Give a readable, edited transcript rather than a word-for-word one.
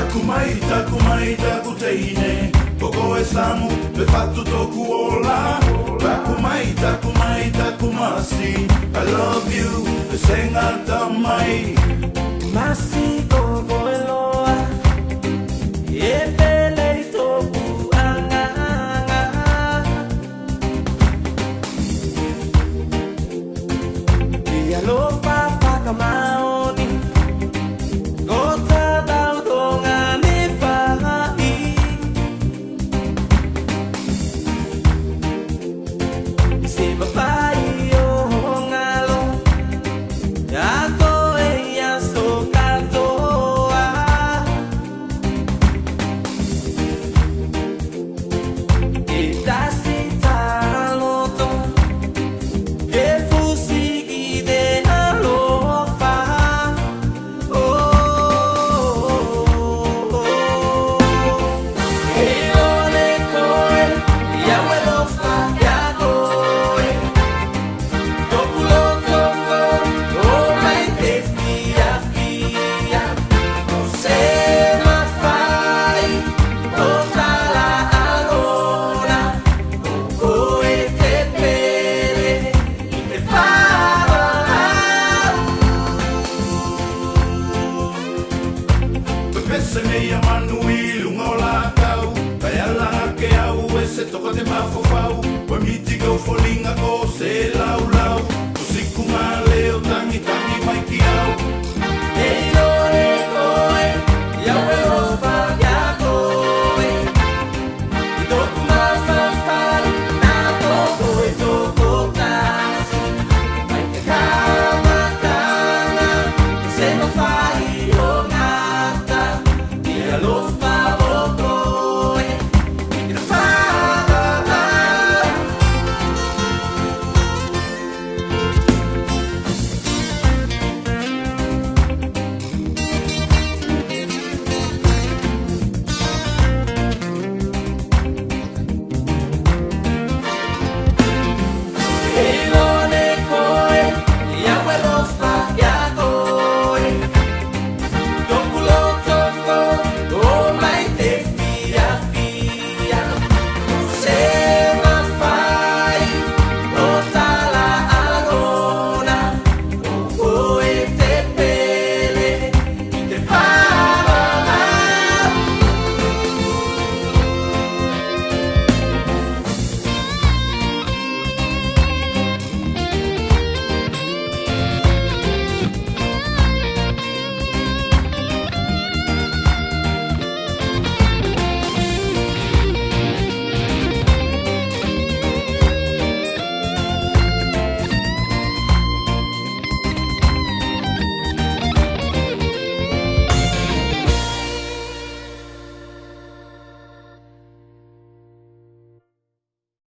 Takumaita kuteine Koko e samu pe fatu toku ola Takumaita kumasi I love you pe senga tamai Masi koko eloa E pele I toku anga E alofa whakamaoni Gota daudonga me whai Se mawhai o ngalo Ato e aso katoa E tasi taloto E fusiki de alofa E ole koe Ia welofa ia koe Toku lotoko O mai te fia fia O se mawhai O tala alona O koe te pere I te whawahau Pe pese mea manu I lunga o la kau Kai alanga ke au e se toka te mawhawhau Wa miti kau folinga ko se lau lau Ko siku ngā leo tangi tangi mai ki au